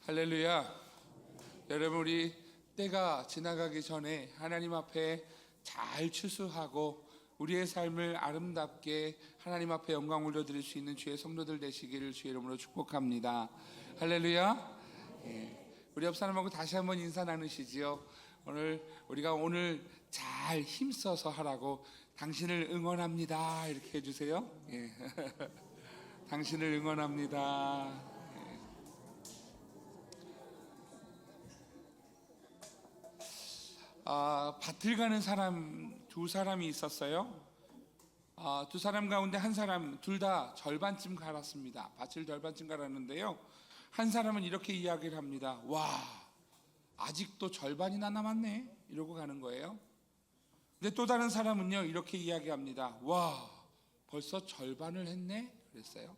할렐루야. 여러분, 우리 때가 지나가기 전에 하나님 앞에 잘 추수하고 우리의 삶을 아름답게 하나님 앞에 영광 올려드릴 수 있는 주의 성도들 되시기를 주의 이름으로 축복합니다. 할렐루야. 우리 옆 사람하고 다시 한번 인사 나누시지요. 우리가 오늘 잘 힘써서 하라고, 당신을 응원합니다 이렇게 해주세요. 당신을 응원합니다. 밭을 가는 사람 두 사람이 있었어요. 두 사람 가운데 한 사람, 둘 다 절반쯤 갈았습니다. 밭을 절반쯤 갈았는데요, 한 사람은 이렇게 이야기를 합니다. 와, 아직도 절반이나 남았네 이러고 가는 거예요. 근데 또 다른 사람은요, 이렇게 이야기합니다. 와, 벌써 절반을 했네 그랬어요.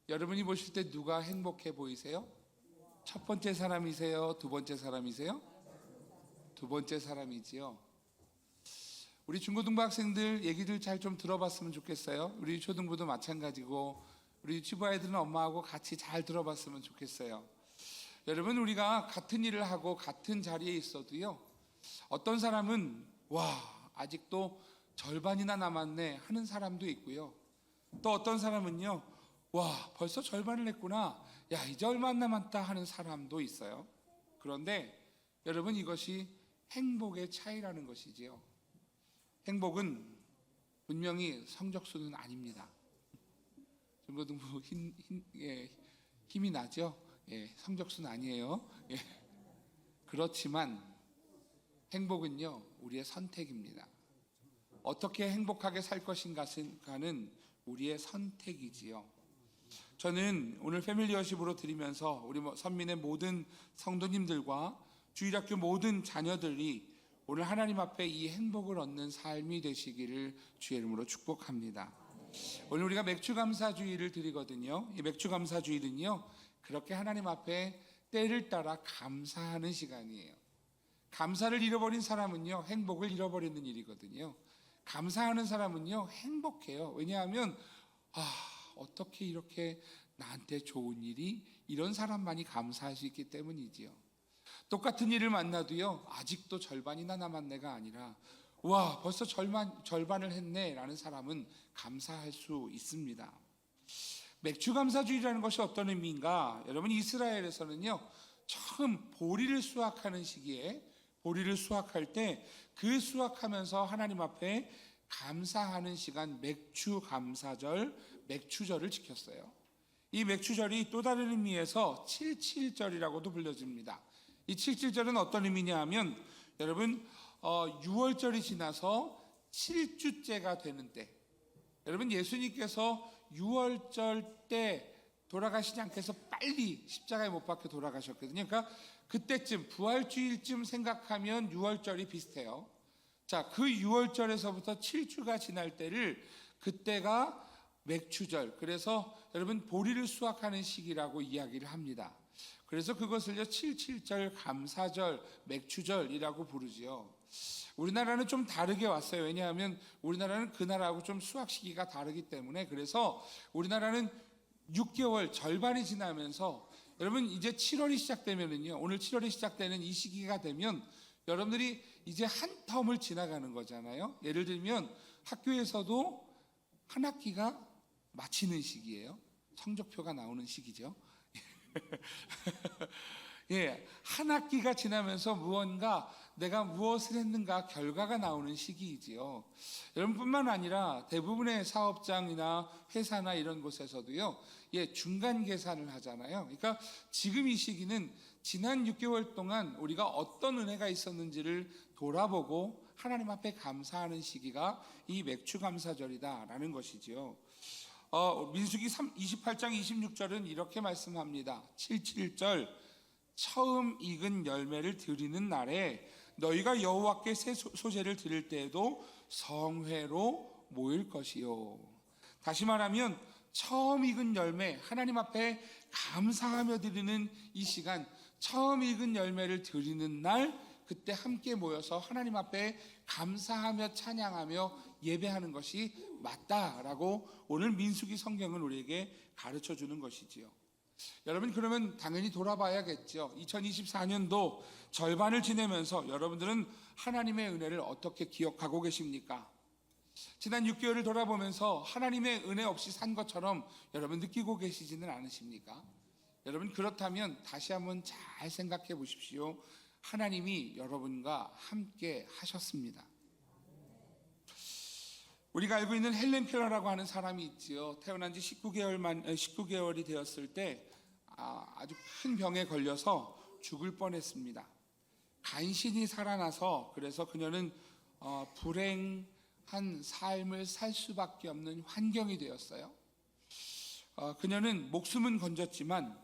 여러분이 보실 때 누가 행복해 보이세요? 첫 번째 사람이세요? 두 번째 사람이세요? 두 번째 사람이지요. 우리 중고등부 학생들 얘기를 잘 좀 들어봤으면 좋겠어요. 우리 초등부도 마찬가지고, 우리 유치부 아이들은 엄마하고 같이 잘 들어봤으면 좋겠어요. 여러분, 우리가 같은 일을 하고 같은 자리에 있어도요, 어떤 사람은 와, 아직도 절반이나 남았네 하는 사람도 있고요, 또 어떤 사람은요, 와, 벌써 절반을 했구나, 야, 이제 얼마 안 남았다 하는 사람도 있어요. 그런데 여러분, 이것이 행복의 차이라는 것이지요. 행복은 분명히 성적수는 아닙니다. 중고등부 힘이 나죠? 성적수는 아니에요. 그렇지만 행복은요, 우리의 선택입니다. 어떻게 행복하게 살 것인가는 우리의 선택이지요. 저는 오늘 패밀리워십으로 드리면서 우리 선민의 모든 성도님들과 주일학교 모든 자녀들이 오늘 하나님 앞에 이 행복을 얻는 삶이 되시기를 주의 이름으로 축복합니다. 오늘 우리가 맥주감사주일을 드리거든요. 이 맥주감사주일은요, 그렇게 하나님 앞에 때를 따라 감사하는 시간이에요. 감사를 잃어버린 사람은요, 행복을 잃어버리는 일이거든요. 감사하는 사람은요, 행복해요. 왜냐하면 어떻게 이렇게 나한테 좋은 일이, 이런 사람만이 감사할 수 있기 때문이지요. 똑같은 일을 만나도요, 아직도 절반이나 남았네가 아니라 와, 벌써 절반을 했네 라는 사람은 감사할 수 있습니다. 맥주감사주의라는 것이 어떤 의미인가? 여러분, 이스라엘에서는요, 처음 보리를 수확하는 시기에, 보리를 수확할 때 그 수확하면서 하나님 앞에 감사하는 시간, 맥주감사절, 맥추절을 지켰어요. 이 맥추절이 또 다른 의미에서 칠칠절이라고도 불려집니다. 이 칠칠절은 어떤 의미냐 하면, 여러분, 6월절이 지나서 7주째가 되는 때, 여러분, 예수님께서 6월절 때 돌아가시지 않게 해서 빨리 십자가에 못 박혀 돌아가셨거든요. 그러니까 그때쯤, 부활주일쯤 생각하면 6월절이 비슷해요. 자, 그 6월절에서부터 7주가 지날 때를, 그때가 맥추절, 그래서 여러분 보리를 수확하는 시기라고 이야기를 합니다. 그래서 그것을요, 칠칠절, 감사절, 맥추절이라고 부르지요. 우리나라는 좀 다르게 왔어요. 왜냐하면 우리나라는 그 나라하고 좀 수확 시기가 다르기 때문에. 그래서 우리나라는 6개월 절반이 지나면서, 여러분, 이제 7월이 시작되면은요, 오늘 7월이 시작되는 이 시기가 되면 여러분들이 이제 한 텀을 지나가는 거잖아요. 예를 들면 학교에서도 한 학기가 마치는 시기예요. 성적표가 나오는 시기죠. 한 학기가 지나면서 무언가 내가 무엇을 했는가 결과가 나오는 시기이지요. 여러분뿐만 아니라 대부분의 사업장이나 회사나 이런 곳에서도요, 중간 계산을 하잖아요. 그러니까 지금 이 시기는 지난 6개월 동안 우리가 어떤 은혜가 있었는지를 돌아보고 하나님 앞에 감사하는 시기가 이 맥추감사절이다라는 것이지요. 민수기 28장 26절은 이렇게 말씀합니다. 77절, 처음 익은 열매를 드리는 날에 너희가 여호와께 새 소재를 드릴 때에도 성회로 모일 것이요. 다시 말하면 처음 익은 열매, 하나님 앞에 감사하며 드리는 이 시간, 처음 익은 열매를 드리는 날, 그때 함께 모여서 하나님 앞에 감사하며 찬양하며 예배하는 것이 맞다라고 오늘 민수기 성경은 우리에게 가르쳐 주는 것이지요. 여러분 그러면 당연히 돌아봐야겠죠. 2024년도 절반을 지내면서 여러분들은 하나님의 은혜를 어떻게 기억하고 계십니까? 지난 6개월을 돌아보면서 하나님의 은혜 없이 산 것처럼 여러분 느끼고 계시지는 않으십니까? 여러분 그렇다면 다시 한번 잘 생각해 보십시오. 하나님이 여러분과 함께 하셨습니다. 우리가 알고 있는 헬렌 켈러라고 하는 사람이 있지요. 태어난 지 19개월이 되었을 때 아주 큰 병에 걸려서 죽을 뻔했습니다. 간신히 살아나서 그래서 그녀는 불행한 삶을 살 수밖에 없는 환경이 되었어요. 그녀는 목숨은 건졌지만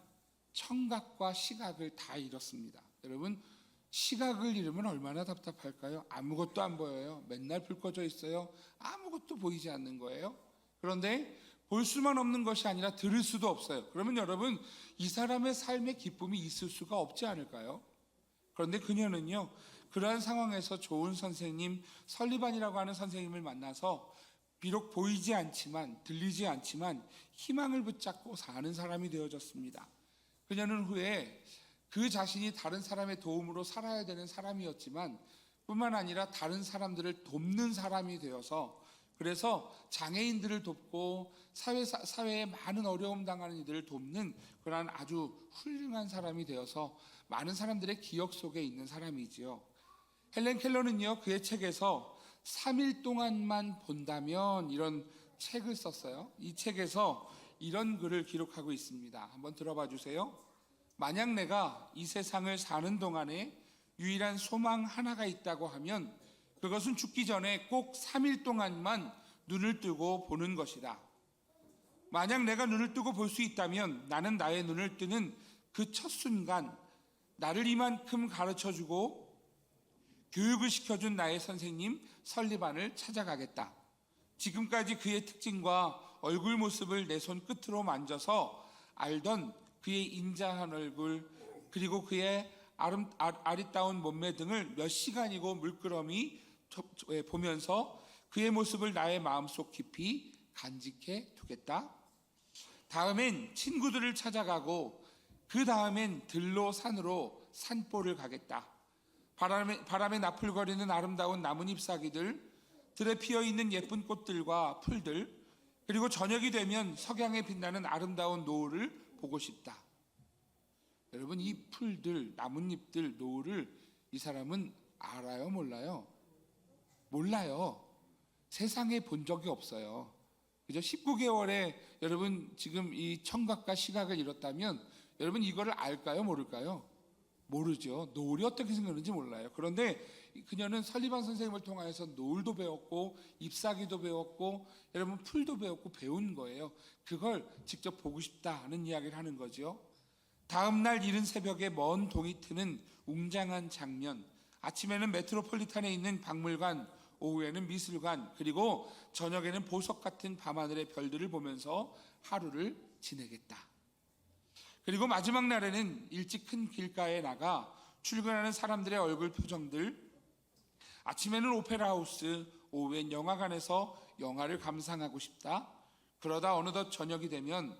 청각과 시각을 다 잃었습니다. 여러분 시각을 잃으면 얼마나 답답할까요? 아무것도 안 보여요. 맨날 불 꺼져 있어요. 아무것도 보이지 않는 거예요. 그런데 볼 수만 없는 것이 아니라 들을 수도 없어요. 그러면 여러분 이 사람의 삶에 기쁨이 있을 수가 없지 않을까요? 그런데 그녀는요 그러한 상황에서 좋은 선생님 설리반이라고 하는 선생님을 만나서 비록 보이지 않지만 들리지 않지만 희망을 붙잡고 사는 사람이 되어졌습니다. 그녀는 후에 그 자신이 다른 사람의 도움으로 살아야 되는 사람이었지만 뿐만 아니라 다른 사람들을 돕는 사람이 되어서 그래서 장애인들을 돕고 사회에 많은 어려움 당하는 이들을 돕는 그러한 아주 훌륭한 사람이 되어서 많은 사람들의 기억 속에 있는 사람이지요. 헬렌 켈러는요 그의 책에서 3일 동안만 본다면 이런 책을 썼어요. 이 책에서 이런 글을 기록하고 있습니다. 한번 들어봐 주세요. 만약 내가 이 세상을 사는 동안에 유일한 소망 하나가 있다고 하면 그것은 죽기 전에 꼭 3일 동안만 눈을 뜨고 보는 것이다. 만약 내가 눈을 뜨고 볼 수 있다면 나는 나의 눈을 뜨는 그 첫 순간 나를 이만큼 가르쳐주고 교육을 시켜준 나의 선생님 설리반을 찾아가겠다. 지금까지 그의 특징과 얼굴 모습을 내 손 끝으로 만져서 알던 그의 인자한 얼굴 그리고 그의 아리따운 몸매 등을 몇 시간이고 물끄러미 보면서 그의 모습을 나의 마음속 깊이 간직해 두겠다. 다음엔 친구들을 찾아가고 그 다음엔 들로 산으로 산보를 가겠다. 바람에 나풀거리는 아름다운 나뭇잎 사기들, 들에 피어있는 예쁜 꽃들과 풀들, 그리고 저녁이 되면 석양에 빛나는 아름다운 노을을 보고 싶다. 여러분 이 풀들, 나뭇잎들, 노을을 이 사람은 알아요? 몰라요? 몰라요. 세상에 본 적이 없어요. 그죠? 19개월에 여러분 지금 이 청각과 시각을 잃었다면 여러분 이거를 알까요? 모를까요? 모르죠. 노을이 어떻게 생겼는지 몰라요. 그런데 그녀는 설리반 선생님을 통하여서 노을도 배웠고 잎사귀도 배웠고 여러분 풀도 배웠고 배운 거예요. 그걸 직접 보고 싶다 하는 이야기를 하는 거죠. 다음 날 이른 새벽에 먼 동이 트는 웅장한 장면, 아침에는 메트로폴리탄에 있는 박물관, 오후에는 미술관, 그리고 저녁에는 보석 같은 밤하늘의 별들을 보면서 하루를 지내겠다. 그리고 마지막 날에는 일찍 큰 길가에 나가 출근하는 사람들의 얼굴 표정들, 아침에는 오페라 하우스, 오후엔 영화관에서 영화를 감상하고 싶다. 그러다 어느덧 저녁이 되면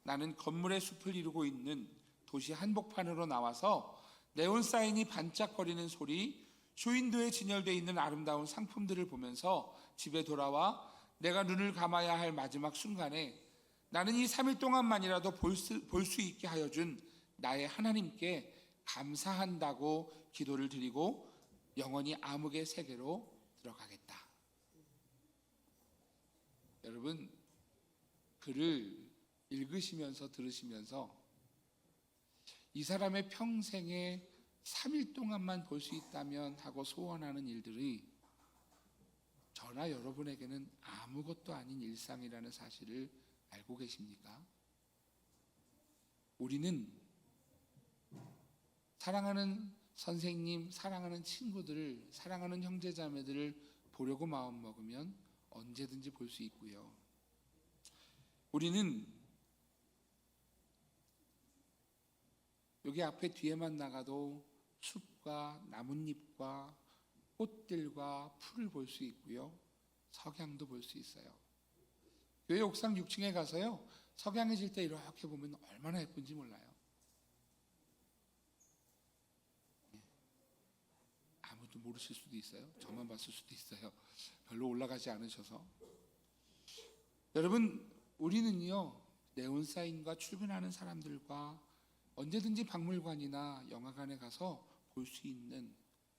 나는 건물의 숲을 이루고 있는 도시 한복판으로 나와서 네온 사인이 반짝거리는 소리, 쇼윈도에 진열되어 있는 아름다운 상품들을 보면서 집에 돌아와 내가 눈을 감아야 할 마지막 순간에 나는 이 3일 동안만이라도 볼 수 있게 하여 준 나의 하나님께 감사한다고 기도를 드리고 영원히 암흑의 세계로 들어가겠다. 여러분 글을 읽으시면서 들으시면서 이 사람의 평생에 3일 동안만 볼 수 있다면 하고 소원하는 일들이 저나 여러분에게는 아무것도 아닌 일상이라는 사실을 알고 계십니까? 우리는 사랑하는 선생님, 사랑하는 친구들을, 사랑하는 형제자매들을 보려고 마음먹으면 언제든지 볼 수 있고요. 우리는 여기 앞에 뒤에만 나가도 숲과 나뭇잎과 꽃들과 풀을 볼 수 있고요. 석양도 볼 수 있어요. 교회 옥상 6층에 가서요. 석양해질 때 이렇게 보면 얼마나 예쁜지 몰라요. 아무도 모르실 수도 있어요. 저만 봤을 수도 있어요. 별로 올라가지 않으셔서. 여러분, 우리는요, 네온사인과 출근하는 사람들과 언제든지 박물관이나 영화관에 가서 볼 수 있는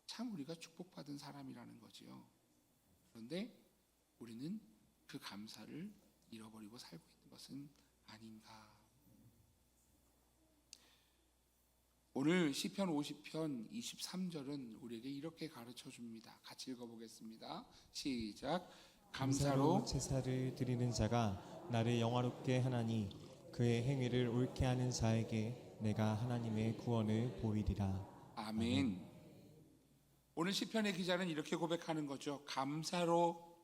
참 우리가 축복받은 사람이라는 거지요. 그런데 우리는 그 감사를 잃어버리고 살고 있는 것은 아닌가. 오늘 시편 50편 23절은 우리에게 이렇게 가르쳐 줍니다. 같이 읽어보겠습니다. 시작. 감사로 제사를 드리는 자가 나를 영화롭게 하나니 그의 행위를 옳게 하는 자에게 내가 하나님의 구원을 보이리라. 아멘. 오늘 시편의 기자는 이렇게 고백하는 거죠. 감사로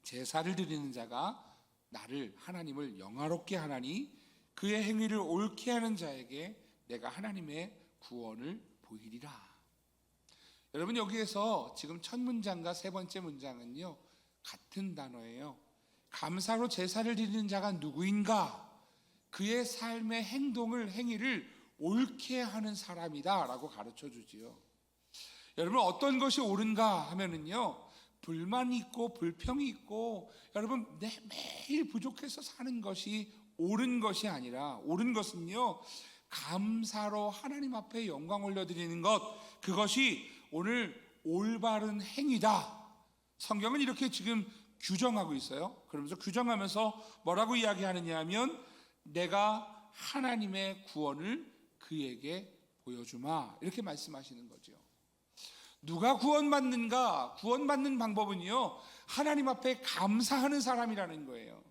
제사를 드리는 자가 나를 하나님을 영화롭게 하나니 그의 행위를 옳게 하는 자에게 내가 하나님의 구원을 보이리라. 여러분, 여기에서 지금 첫 문장과 세 번째 문장은요, 같은 단어예요. 감사로 제사를 드리는 자가 누구인가? 그의 삶의 행위를 옳게 하는 사람이다 라고 가르쳐 주지요. 여러분, 어떤 것이 옳은가 하면은요, 불만이 있고 불평이 있고 여러분 매일 부족해서 사는 것이 옳은 것이 아니라, 옳은 것은요, 감사로 하나님 앞에 영광 올려드리는 것, 그것이 오늘 올바른 행위다. 성경은 이렇게 지금 규정하고 있어요. 그러면서 규정하면서 뭐라고 이야기하느냐 하면, 내가 하나님의 구원을 그에게 보여주마, 이렇게 말씀하시는 거죠. 누가 구원받는가? 구원받는 방법은요, 하나님 앞에 감사하는 사람이라는 거예요.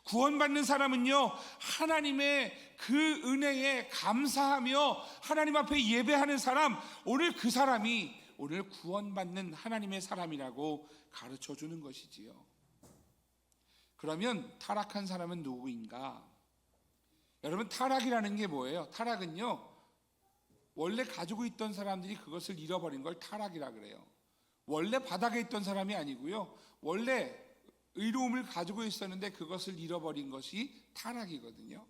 구원받는 사람은요, 하나님의 그 은혜에 감사하며 하나님 앞에 예배하는 사람, 오늘 그 사람이 오늘 구원받는 하나님의 사람이라고 가르쳐 주는 것이지요. 그러면 타락한 사람은 누구인가? 여러분, 타락이라는 게 뭐예요? 타락은요, 원래 가지고 있던 사람들이 그것을 잃어버린 걸 타락이라 그래요. 원래 바닥에 있던 사람이 아니고요, 원래 의로움을 가지고 있었는데 그것을 잃어버린 것이 타락이거든요.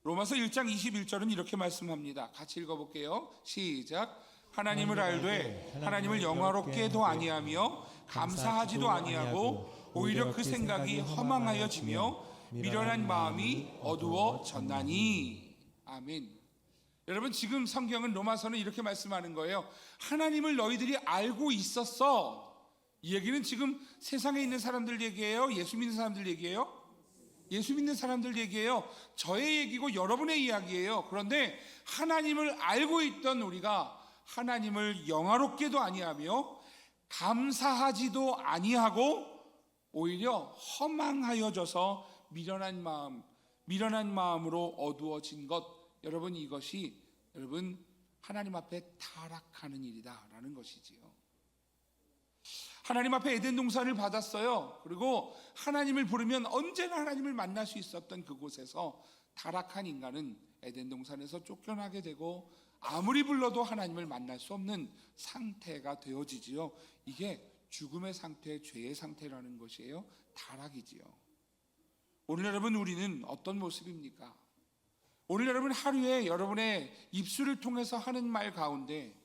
로마서 1장 21절은 이렇게 말씀합니다. 같이 읽어볼게요. 시작. 하나님을 알되 하나님을 영화롭게도 아니하며 감사하지도 아니하고 오히려 그 생각이 허망하여지며 미련한 마음이 어두워졌나니. 아멘. 여러분, 지금 성경은, 로마서는 이렇게 말씀하는 거예요. 하나님을 너희들이 알고 있었어. 이 얘기는 지금 세상에 있는 사람들 얘기예요? 예수 믿는 사람들 얘기예요? 예수 믿는 사람들 얘기예요. 저의 얘기고 여러분의 이야기예요. 그런데 하나님을 알고 있던 우리가 하나님을 영화롭게도 아니하며 감사하지도 아니하고 오히려 허망하여져서 미련한 마음으로 어두워진 것, 여러분, 이것이 여러분 하나님 앞에 타락하는 일이다라는 것이지요. 하나님 앞에 에덴 동산을 받았어요. 그리고 하나님을 부르면 언제나 하나님을 만날 수 있었던 그곳에서 타락한 인간은 에덴 동산에서 쫓겨나게 되고 아무리 불러도 하나님을 만날 수 없는 상태가 되어지지요. 이게 죽음의 상태, 죄의 상태라는 것이에요. 타락이지요. 오늘 여러분, 우리는 어떤 모습입니까? 오늘 여러분, 하루에 여러분의 입술을 통해서 하는 말 가운데,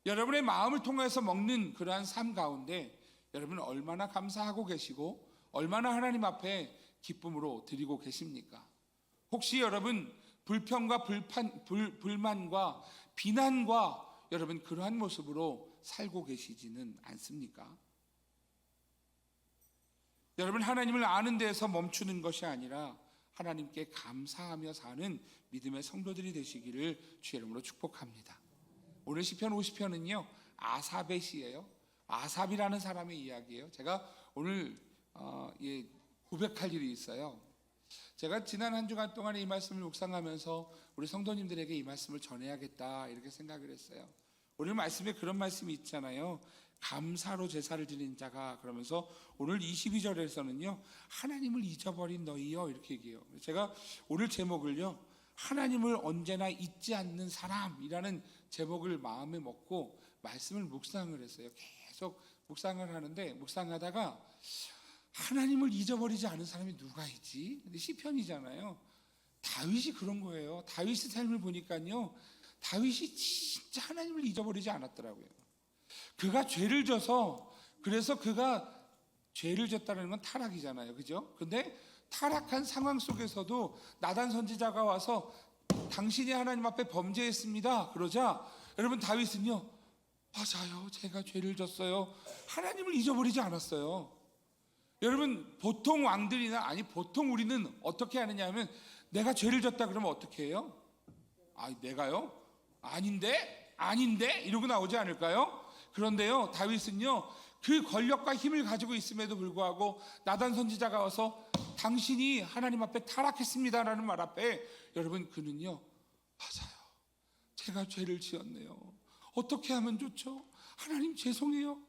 여러분의 마음을 통해서 먹는 그러한 삶 가운데 여러분 얼마나 감사하고 계시고 얼마나 하나님 앞에 기쁨으로 드리고 계십니까? 혹시 여러분 불평과 불만과 비난과 여러분 그러한 모습으로 살고 계시지는 않습니까? 여러분, 하나님을 아는 데에서 멈추는 것이 아니라 하나님께 감사하며 사는 믿음의 성도들이 되시기를 주의 이름으로 축복합니다. 오늘 시편 50편은요 아삽의 시예요. 아삽이라는 사람의 이야기예요. 제가 오늘 고백할 일이 있어요. 제가 지난 한 주간 동안에 이 말씀을 묵상하면서 우리 성도님들에게 이 말씀을 전해야겠다 이렇게 생각을 했어요. 오늘 말씀에 그런 말씀이 있잖아요. 감사로 제사를 드리는 자가, 그러면서 오늘 22절에서는요 하나님을 잊어버린 너희여, 이렇게 얘기해요. 제가 오늘 제목을요 하나님을 언제나 잊지 않는 사람이라는 제목을 마음에 먹고 말씀을 묵상을 했어요. 계속 묵상을 하는데, 묵상하다가 하나님을 잊어버리지 않은 사람이 누가 있지? 근데 시편이잖아요. 다윗이 그런 거예요. 다윗의 삶을 보니까요, 다윗이 진짜 하나님을 잊어버리지 않았더라고요. 그가 죄를 져서, 그래서 그가 죄를 졌다는 건 타락이잖아요, 그죠? 근데 타락한 상황 속에서도 나단 선지자가 와서 당신이 하나님 앞에 범죄했습니다 그러자, 여러분 다윗은요, 맞아요, 제가 죄를 졌어요, 하나님을 잊어버리지 않았어요. 여러분 보통 왕들이나, 아니 보통 우리는 어떻게 하느냐 하면, 내가 죄를 졌다 그러면 어떻게 해요? 아, 내가요? 아닌데 이러고 나오지 않을까요? 그런데요, 다윗은요, 그 권력과 힘을 가지고 있음에도 불구하고 나단 선지자가 와서 당신이 하나님 앞에 타락했습니다라는 말 앞에, 여러분 그는요, 맞아요, 제가 죄를 지었네요, 어떻게 하면 좋죠? 하나님 죄송해요.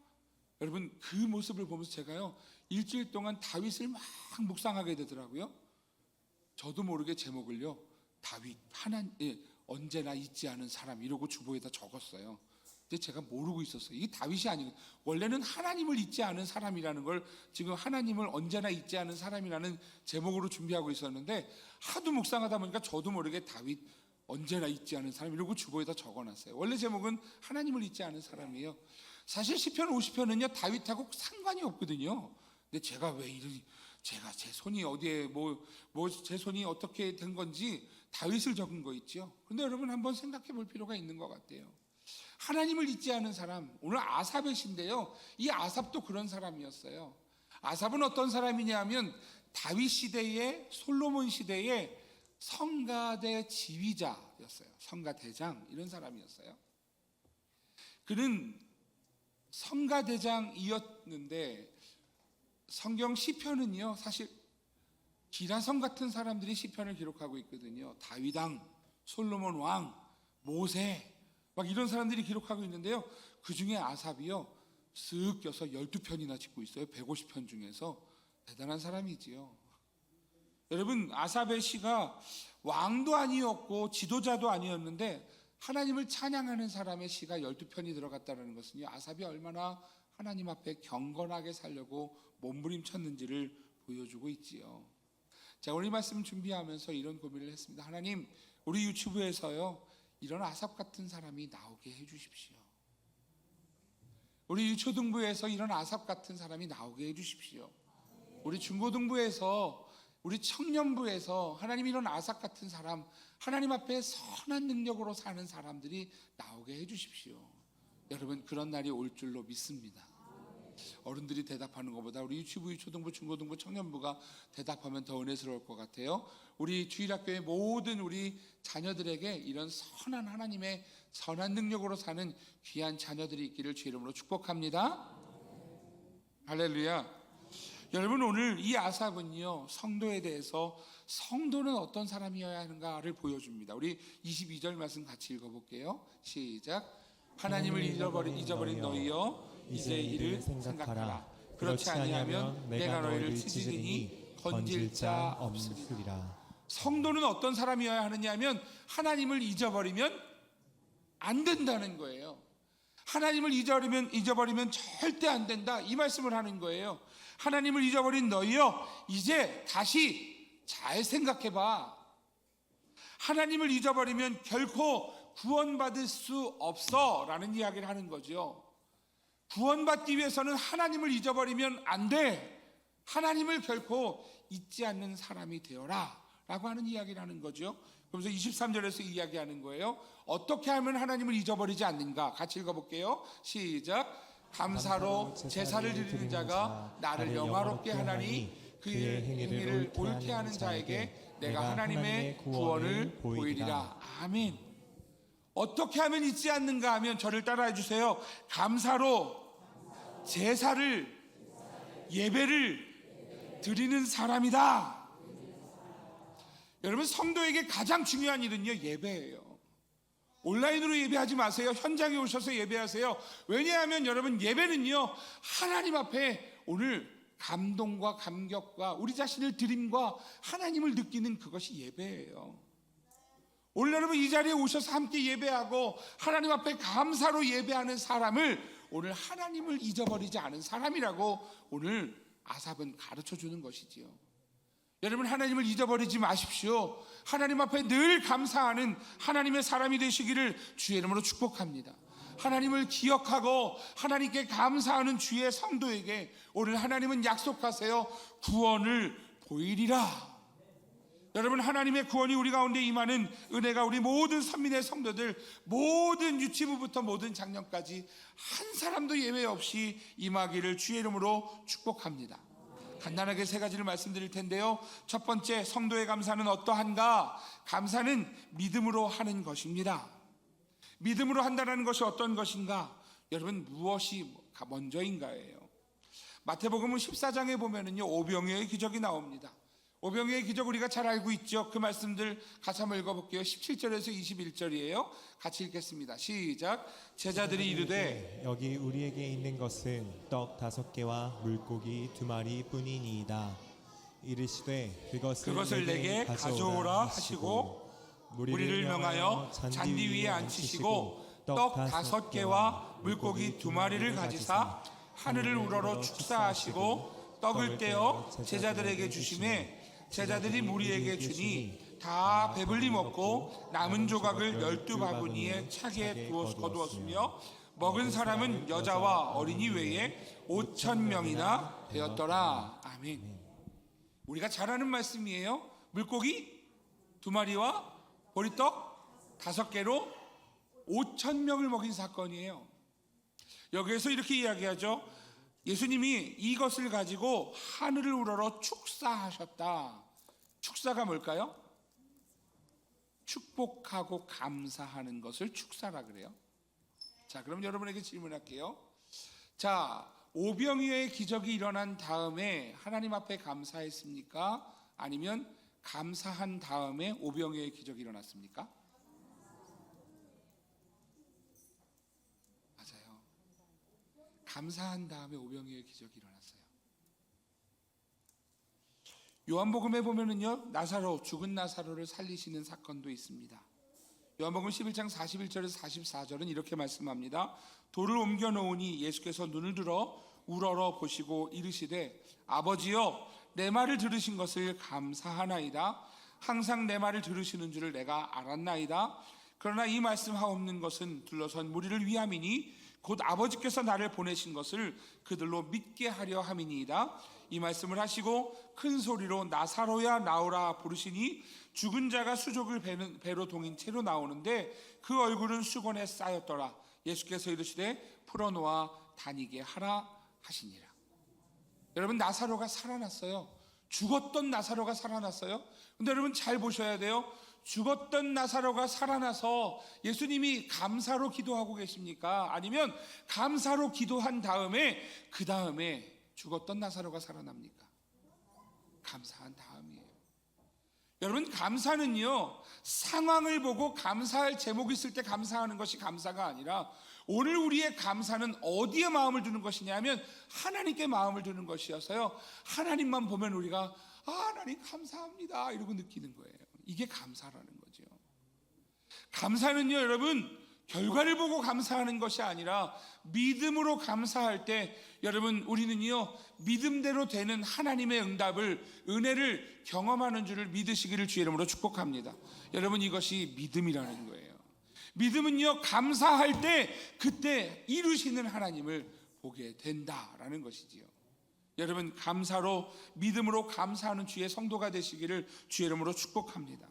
여러분 그 모습을 보면서 제가요, 일주일 동안 다윗을 막 묵상하게 되더라고요. 저도 모르게 제목을요, 다윗 언제나 잊지 않은 사람 이러고 주보에다 적었어요. 근데 제가 모르고 있었어요. 이게 다윗이 아니고, 원래는 하나님을 잊지 않은 사람이라는 걸 지금 하나님을 언제나 잊지 않은 사람이라는 제목으로 준비하고 있었는데, 하도 묵상하다 보니까 저도 모르게 다윗 언제나 잊지 않은 사람 이러고 주보에다 적어놨어요. 원래 제목은 하나님을 잊지 않은 사람이에요. 사실 시편 50편은요 다윗하고 상관이 없거든요. 근데 제가 왜 이러니, 제가 제 손이 어디에 제 손이 어떻게 된 건지 다윗을 적은 거 있죠. 그런데 여러분 한번 생각해 볼 필요가 있는 것 같아요. 하나님을 잊지 않은 사람, 오늘 아삽의 시인데요, 이 아삽도 그런 사람이었어요. 아삽은 어떤 사람이냐 하면, 다윗 시대에, 솔로몬 시대에 성가대 지휘자였어요. 성가대장, 이런 사람이었어요. 그는 성가대장이었는데, 성경 시편은요 사실 기라성 같은 사람들이 시편을 기록하고 있거든요. 다윗 왕, 솔로몬 왕, 모세 막 이런 사람들이 기록하고 있는데요, 그 중에 아삽이요 쓱 껴서 12편이나 짓고 있어요. 150편 중에서. 대단한 사람이지요. 여러분 아삽의 시가 왕도 아니었고 지도자도 아니었는데 하나님을 찬양하는 사람의 시가 12편이 들어갔다는 것은요, 아삽이 얼마나 하나님 앞에 경건하게 살려고 몸부림쳤는지를 보여주고 있지요. 자, 오늘 이 말씀 준비하면서 이런 고민을 했습니다. 하나님, 우리 유튜브에서요 이런 아삽 같은 사람이 나오게 해주십시오. 우리 유초등부에서 이런 아삽 같은 사람이 나오게 해주십시오. 우리 중고등부에서, 우리 청년부에서 하나님 이런 아삽 같은 사람, 하나님 앞에 선한 능력으로 사는 사람들이 나오게 해주십시오. 여러분 그런 날이 올 줄로 믿습니다. 어른들이 대답하는 것보다 우리 유치부, 유초등부, 중고등부, 청년부가 대답하면 더 은혜스러울 것 같아요. 우리 주일학교의 모든 우리 자녀들에게 이런 선한 하나님의 선한 능력으로 사는 귀한 자녀들이 있기를 주 이름으로 축복합니다. 할렐루야. 여러분 오늘 이 아삽은요 성도에 대해서, 성도는 어떤 사람이어야 하는가를 보여줍니다. 우리 22절 말씀 같이 읽어볼게요. 시작. 하나님을 잊어버린 너희여, 이제 이를 생각하라. 그렇지 아니하면 내가 너희를 찢으리니 건질 자 없으리라. 성도는 어떤 사람이어야 하느냐 하면, 하나님을 잊어버리면 안 된다는 거예요. 하나님을 잊어버리면 절대 안 된다, 이 말씀을 하는 거예요. 하나님을 잊어버린 너희여, 이제 다시 잘 생각해봐. 하나님을 잊어버리면 결코 구원받을 수 없어 라는 이야기를 하는 거죠. 구원받기 위해서는 하나님을 잊어버리면 안 돼. 하나님을 결코 잊지 않는 사람이 되어라 라고 하는 이야기를 하는 거죠. 그러면서 23절에서 이야기하는 거예요. 어떻게 하면 하나님을 잊어버리지 않는가? 같이 읽어볼게요. 시작. 감사로 제사를 드리는 자가 나를 영화롭게 하나니 그의 행위를 옳게 하는 자에게 내가 하나님의 구원을 보이리라. 아멘. 어떻게 하면 잊지 않는가 하면 저를 따라해 주세요. 감사로 제사를, 예배를 드리는 사람이다. 여러분 성도에게 가장 중요한 일은요 예배예요. 온라인으로 예배하지 마세요. 현장에 오셔서 예배하세요. 왜냐하면 여러분 예배는요 하나님 앞에 오늘 감동과 감격과 우리 자신을 드림과 하나님을 느끼는 그것이 예배예요. 오늘 여러분 이 자리에 오셔서 함께 예배하고 하나님 앞에 감사로 예배하는 사람을 오늘 하나님을 잊어버리지 않은 사람이라고 오늘 아삽은 가르쳐 주는 것이지요. 여러분, 하나님을 잊어버리지 마십시오. 하나님 앞에 늘 감사하는 하나님의 사람이 되시기를 주의 이름으로 축복합니다. 하나님을 기억하고 하나님께 감사하는 주의 성도에게 오늘 하나님은 약속하세요. 구원을 보이리라. 여러분, 하나님의 구원이 우리 가운데 임하는 은혜가 우리 모든 선민의 성도들, 모든 유치부부터 모든 장년까지 한 사람도 예외 없이 임하기를 주의 이름으로 축복합니다. 간단하게 세 가지를 말씀드릴 텐데요. 첫 번째, 성도의 감사는 어떠한가? 감사는 믿음으로 하는 것입니다. 믿음으로 한다는 것이 어떤 것인가? 여러분, 무엇이 먼저인가예요. 마태복음 14장에 보면은요, 오병이어의 기적이 나옵니다. 오병이어의 기적 우리가 잘 알고 있죠. 그 말씀들 같이 한번 읽어볼게요. 17절에서 21절이에요. 같이 읽겠습니다. 시작. 제자들이 이르되 여기 우리에게 있는 것은 떡 5개와 물고기 2마리 뿐이니이다. 이르시되 그것을 내게 가져오라 하시고 무리를 명하여 잔디 위에 앉히시고 떡 5개와 물고기 2마리를 가지사 하늘을 우러러 축사하시고 떡을 떼어 제자들에게 주시매 제자들이 무리에게 주니 다 배불리 먹고 남은 조각을 12바구니에 차게 거두었으며 먹은 사람은 여자와 어린이 외에 5,000명이나 되었더라. 아멘. 우리가 잘 아는 말씀이에요. 물고기 2마리와 보리떡 5개로 5,000명을 먹인 사건이에요. 여기에서 이렇게 이야기하죠. 예수님이 이것을 가지고 하늘을 우러러 축사하셨다. 축사가 뭘까요? 축복하고 감사하는 것을 축사라 그래요. 자, 그럼 여러분에게 질문할게요. 자, 오병이어의 기적이 일어난 다음에 하나님 앞에 감사했습니까? 아니면 감사한 다음에 오병이어의 기적이 일어났습니까? 맞아요. 감사한 다음에 오병이어의 기적이 일어났어요. 요한복음에 보면은요, 나사로, 죽은 나사로를 살리시는 사건도 있습니다. 요한복음 11장 41절에서 44절은 이렇게 말씀합니다. 돌을 옮겨 놓으니 예수께서 눈을 들어 우러러 보시고 이르시되 아버지여 내 말을 들으신 것을 감사하나이다. 항상 내 말을 들으시는 줄을 내가 알았나이다. 그러나 이 말씀하옵는 것은 둘러선 무리를 위함이니 곧 아버지께서 나를 보내신 것을 그들로 믿게 하려 함이니이다. 이 말씀을 하시고 큰 소리로 나사로야 나오라 부르시니 죽은 자가 수족을 배로 동인 채로 나오는데 그 얼굴은 수건에 쌓였더라. 예수께서 이르시되 풀어놓아 다니게 하라 하시니라. 여러분, 나사로가 살아났어요. 죽었던 나사로가 살아났어요. 근데 여러분 잘 보셔야 돼요. 죽었던 나사로가 살아나서 예수님이 감사로 기도하고 계십니까? 아니면 감사로 기도한 다음에 그 다음에 죽었던 나사로가 살아납니까? 감사한 다음이에요. 여러분, 감사는요, 상황을 보고 감사할 제목이 있을 때 감사하는 것이 감사가 아니라 오늘 우리의 감사는 어디에 마음을 두는 것이냐면 하나님께 마음을 두는 것이어서요, 하나님만 보면 우리가 하나님 감사합니다 이러고 느끼는 거예요. 이게 감사라는 거죠. 감사는요, 여러분, 결과를 보고 감사하는 것이 아니라 믿음으로 감사할 때 여러분, 우리는요, 믿음대로 되는 하나님의 응답을, 은혜를 경험하는 줄을 믿으시기를 주의 이름으로 축복합니다. 여러분, 이것이 믿음이라는 거예요. 믿음은요, 감사할 때 그때 이루시는 하나님을 보게 된다라는 것이지요. 여러분, 감사로, 믿음으로 감사하는 주의 성도가 되시기를 주의 이름으로 축복합니다.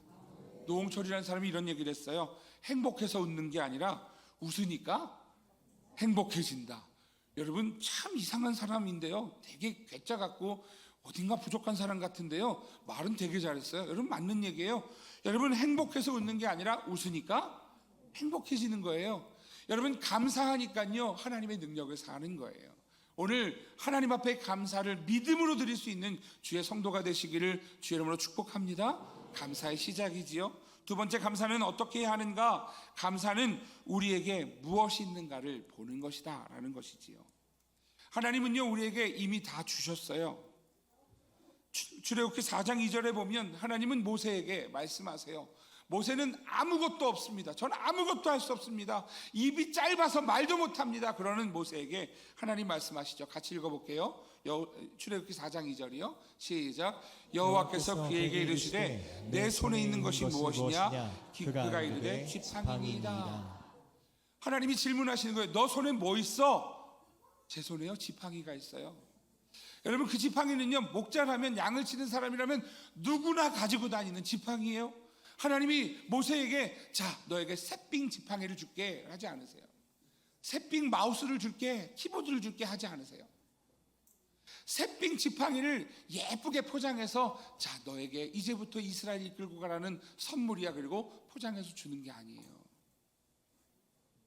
노홍철이라는 사람이 이런 얘기를 했어요. 행복해서 웃는 게 아니라 웃으니까 행복해진다. 여러분, 참 이상한 사람인데요, 되게 괴짜 같고 어딘가 부족한 사람 같은데요, 말은 되게 잘했어요. 여러분, 맞는 얘기예요. 여러분, 행복해서 웃는 게 아니라 웃으니까 행복해지는 거예요. 여러분, 감사하니까요 하나님의 능력을 사는 거예요. 오늘 하나님 앞에 감사를 믿음으로 드릴 수 있는 주의 성도가 되시기를 주의 이름으로 축복합니다. 감사의 시작이지요. 두 번째, 감사는 어떻게 해야 하는가? 감사는 우리에게 무엇이 있는가를 보는 것이다 라는 것이지요. 하나님은요, 우리에게 이미 다 주셨어요. 출애굽기 4장 2절에 보면 하나님은 모세에게 말씀하세요. 모세는 아무것도 없습니다. 저는 아무것도 할 수 없습니다. 입이 짧아서 말도 못합니다. 그러는 모세에게 하나님 말씀하시죠. 같이 읽어볼게요. 출애굽기 4장 2절이요. 시작. 여호와께서 그에게 이르시되 내 손에 있는 것이 무엇이냐? 그가 이르되 지팡이니이다. 하나님이 질문하시는 거예요. 너 손에 뭐 있어? 제 손에요? 지팡이가 있어요. 여러분, 그 지팡이는요, 목자라면, 양을 치는 사람이라면 누구나 가지고 다니는 지팡이에요. 하나님이 모세에게 자, 너에게 새삥 지팡이를 줄게 하지 않으세요. 새삥 마우스를 줄게, 키보드를 줄게 하지 않으세요. 새삥 지팡이를 예쁘게 포장해서 자, 너에게 이제부터 이스라엘 이끌고 가라는 선물이야, 그리고 포장해서 주는 게 아니에요.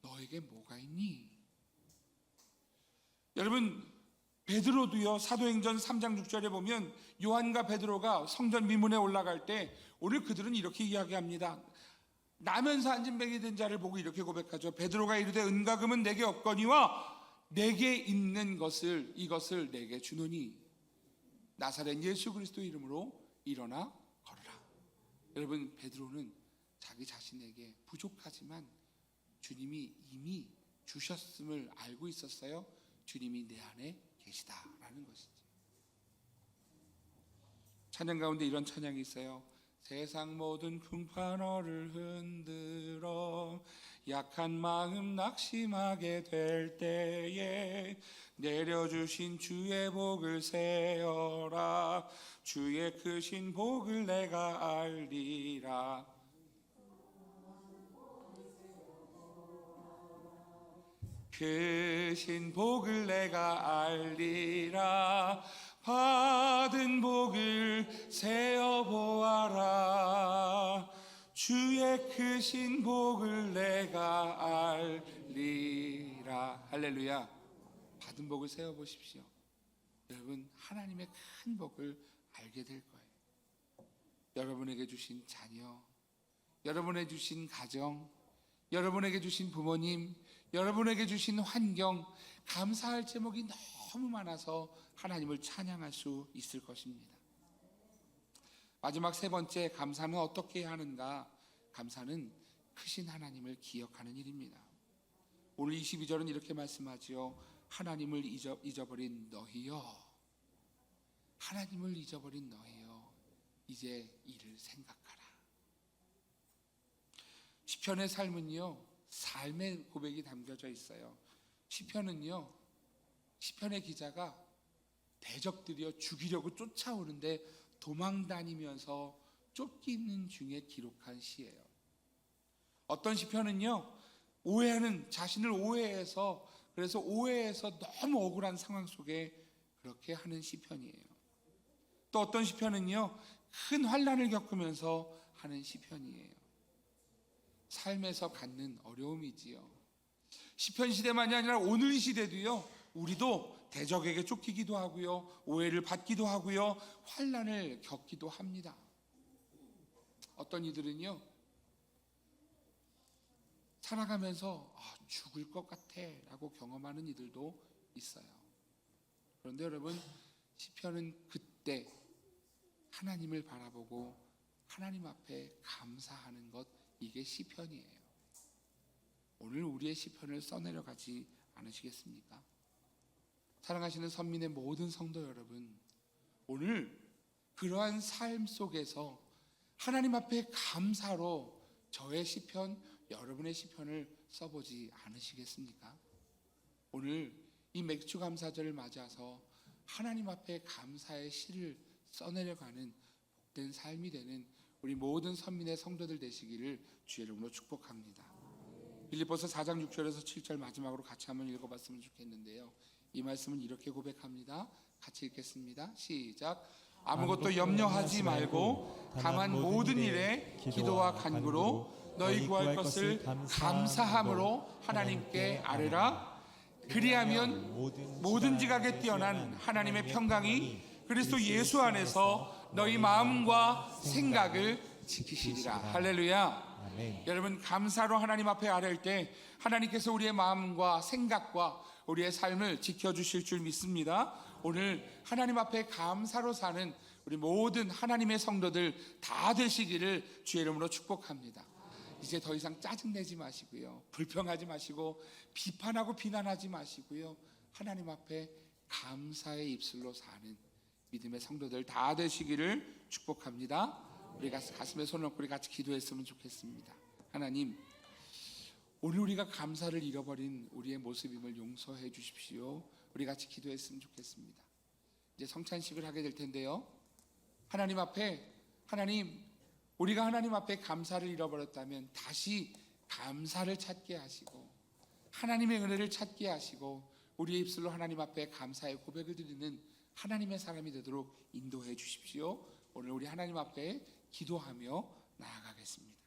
너에게 뭐가 있니? 여러분, 베드로도요, 사도행전 3장 6절에 보면 요한과 베드로가 성전 미문에 올라갈 때 오늘 그들은 이렇게 이야기합니다. 나면서 앉은뱅이 된 자를 보고 이렇게 고백하죠. 베드로가 이르되 은과금은 내게 없거니와 내게 있는 것을 이것을 내게 주노니 나사렛 예수 그리스도 이름으로 일어나 걸어라. 여러분, 베드로는 자기 자신에게 부족하지만 주님이 이미 주셨음을 알고 있었어요. 주님이 내 안에 계시다라는 것이지. 찬양 가운데 이런 찬양이 있어요. 세상 모든 풍파너를 흔들어 약한 마음 낙심하게 될 때에 내려주신 주의 복을 세어라. 주의 크신 복을 내가 알리라. 크신 복을 내가 알리라. 받은 복을 세어보아라. 주의 크신 복을 내가 알리라. 할렐루야. 받은 복을 세어보십시오. 여러분, 하나님의 큰 복을 알게 될 거예요. 여러분에게 주신 자녀, 여러분에게 주신 가정, 여러분에게 주신 부모님, 여러분에게 주신 환경, 감사할 제목이 너무 많아서 하나님을 찬양할 수 있을 것입니다. 마지막 세 번째, 감사는 어떻게 해야 하는가? 감사는 크신 하나님을 기억하는 일입니다. 오늘 22절은 이렇게 말씀하지요. 하나님을 잊어버린 너희여, 하나님을 잊어버린 너희여, 이제 이를 생각하라. 시편의 삶은요, 삶의 고백이 담겨져 있어요. 시편은요, 시편의 기자가 대적들이여 죽이려고 쫓아오는데 도망다니면서 쫓기는 중에 기록한 시예요. 어떤 시편은요, 오해하는, 자신을 오해해서, 그래서 오해해서 너무 억울한 상황 속에 그렇게 하는 시편이에요. 또 어떤 시편은요, 큰 환난을 겪으면서 하는 시편이에요. 삶에서 갖는 어려움이지요. 시편 시대만이 아니라 오늘 이 시대도요, 우리도 대적에게 쫓기기도 하고요, 오해를 받기도 하고요, 환난을 겪기도 합니다. 어떤 이들은요, 살아가면서 죽을 것 같아 라고 경험하는 이들도 있어요. 그런데 여러분, 시편은 그때 하나님을 바라보고 하나님 앞에 감사하는 것, 이게 시편이에요. 오늘 우리의 시편을 써내려가지 않으시겠습니까? 사랑하시는 선민의 모든 성도 여러분, 오늘 그러한 삶 속에서 하나님 앞에 감사로 저의 시편, 여러분의 시편을 써보지 않으시겠습니까? 오늘 이 맥주감사절을 맞아서 하나님 앞에 감사의 시를 써내려가는 복된 삶이 되는 우리 모든 선민의 성도들 되시기를 주의 이름으로 축복합니다. 빌립보서 4장 6절에서 7절 마지막으로 같이 한번 읽어봤으면 좋겠는데요. 이 말씀은 이렇게 고백합니다. 같이 읽겠습니다. 시작. 아무것도 염려하지 말고 다만 모든 일에 기도와 간구로 너희 구할 것을 감사함으로 하나님께 아뢰라. 그리하면 모든 지각에 뛰어난 하나님의 평강이 그리스도 예수 안에서 너희 마음과 생각을 지키시리라. 할렐루야. 아멘. 여러분, 감사로 하나님 앞에 아뢰을 때 하나님께서 우리의 마음과 생각과 우리의 삶을 지켜주실 줄 믿습니다. 오늘 하나님 앞에 감사로 사는 우리 모든 하나님의 성도들 다 되시기를 주의 이름으로 축복합니다. 이제 더 이상 짜증내지 마시고요, 불평하지 마시고 비판하고 비난하지 마시고요, 하나님 앞에 감사의 입술로 사는 믿음의 성도들 다 되시기를 축복합니다. 우리가 가슴에 손을 얹고 우리 같이 기도했으면 좋겠습니다. 하나님, 오늘 우리가 감사를 잃어버린 우리의 모습임을 용서해 주십시오. 우리 같이 기도했으면 좋겠습니다. 이제 성찬식을 하게 될 텐데요, 하나님 앞에, 하나님, 우리가 하나님 앞에 감사를 잃어버렸다면 다시 감사를 찾게 하시고 하나님의 은혜를 찾게 하시고 우리의 입술로 하나님 앞에 감사의 고백을 드리는 하나님의 사람이 되도록 인도해 주십시오. 오늘 우리 하나님 앞에 기도하며 나아가겠습니다.